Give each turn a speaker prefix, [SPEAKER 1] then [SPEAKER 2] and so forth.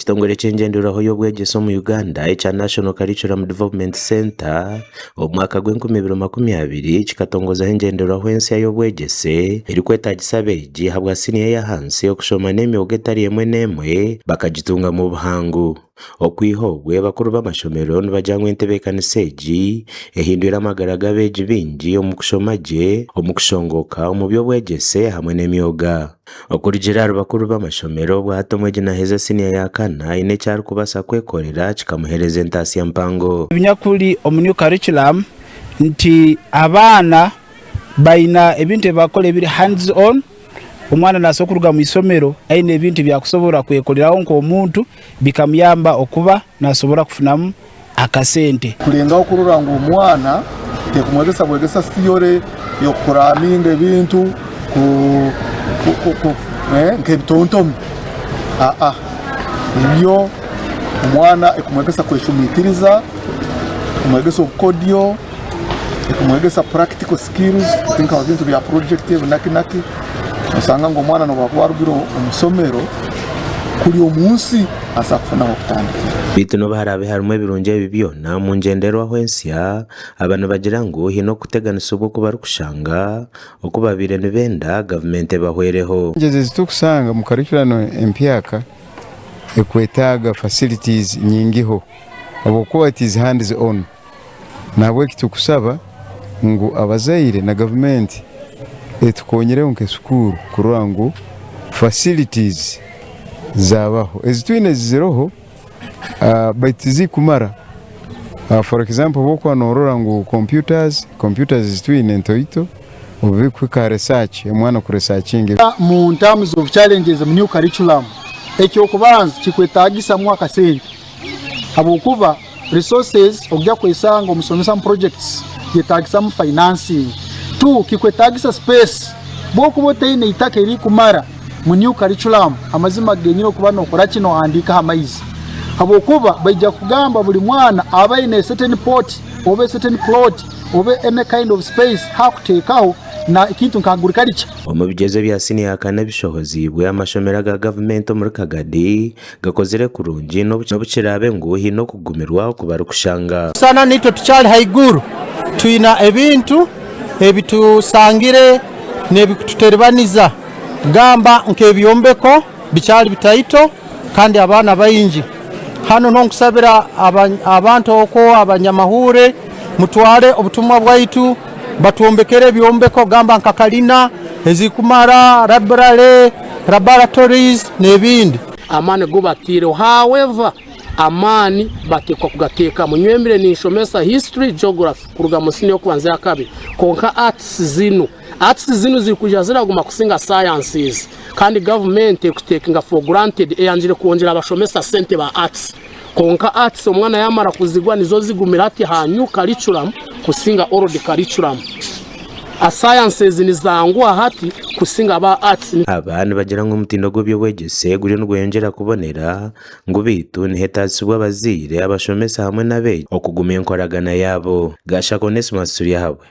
[SPEAKER 1] ekitongole ky'enjenderaho y'obwegyese mu Uganda ekya National Curriculum Development Center omwaka gw'2020 kikatongozaho enjenderaho ensya y'obwegyese erikwetagisa abeegi habwa siniya ya hansi okushoma n'emyoogo etari emwe n'emwe bakagitunga mu buhangu. Okwihobwe bakuru b'amashomero nibajangwa entebeekanisa egi ehindwire amagara g'abeegi bingi omu kushoma gye omu kushongoka omu by'obwegyese hamwe n'emyoga. Okurugira aha bakuru b'amashomero bwatomwe egi naheza siniya ya kana aine ekyari kubasa kwekorera kikamuhereza entaasya mpango.
[SPEAKER 2] Ebinyakuri omu new curriculum nti abaana baina ebintu ebibakola ebiri hands on. Omwana nasobola kuruga mu isomero aine ebintu byakusobora kwekoleraho nk'omuntu bikamuyamba okuba nasobola kufunamu akasente.
[SPEAKER 3] Kulengaho kurora ngo omwana tekumwegesa bwegesa theory yokuraminga ebintu nk'ebitontomi ebyo omwana ekumwegesa kweshumitiriza, ekumwegesa obukodyo, ekumwegesa practical skills tinka bintu bya projective naki osanga ngo omwana nobakwarugiro omusomero kuli omunsi asa kufunaho okutandikira.
[SPEAKER 1] Bitu no baharabe harimu ebirungi ebi byona mu njenderwaho ensya abantu bagira ngu hino okuteganisa oku barikushanga okubabiire nibenda gavumenti ebahwereho.
[SPEAKER 4] Njeze zitukusanga mu curriculum empyaka ekwetaaga facilities nyingiho abokuba it is hands on nabwe kitukusaba ngu abazaire na gavumenti etukonyereho nke sukuru kurora ngu facilities zabaho ezitwine ziroho baitizi kumara for example boko anorora ngu computers zitwine ntoito obikwe research omwana ku researching
[SPEAKER 3] mu terms of challenges mu new curriculum ekyokubanza kikwetagisa mwaka sente abokuba resources ogya kwesanga omusomesa mu projects yetagisa mu financing. Tu kikwetagisa space bokuba teine itaka eri kumara mu new curriculum amazima genyiro kuba nokora kino andika hamaizi abokuba baija kugamba buli mwana abaine certain pot obe certain plot obe any kind of space hakutekaho na ikintu nka agriculture.
[SPEAKER 1] Omu bigezo bya siniya kana bishohozibwe amashomero ga gavumenti muri Kagadi gakozere kurungi n'obukirabe ngo hino kugumirwa kuba rukushanga
[SPEAKER 5] sana nito tuchali haiguru tuina ebintu ebitusangire nebikututeribaniza gamba nk'ebyombeko bikyali bitaito kandi abaana bayingi hano nonkusabira abantu oko abanyamahure mutwale obutumwa bwaitu batuombekere ebyombeko gamba nkakalina ezikumara laboratories nebindi
[SPEAKER 6] amani gubatire. However amani batekwa kugateka munywembere ninshomesa history geography kuruga musini yo kubanza ya kabiri konka arts zinu zikuja ziraguma kusinga sciences kandi government ekutekinga for granted eyanjire kuongera abashomesa sente ba arts konka arts omwana yamara kuzigwa nizo zigumira ati ha new curriculum kusinga old curriculum a sciences nizangwa hati kusinga ba arts.
[SPEAKER 1] Abana bagira ngo mutindo gwo byobwegyese guri n'ugwengera kubonera ngo bitu nihetasibwa abazire abashomesa hamwe n'abeegi okuguma enkoragana yabo. Gasha Onesmus Turihabwe.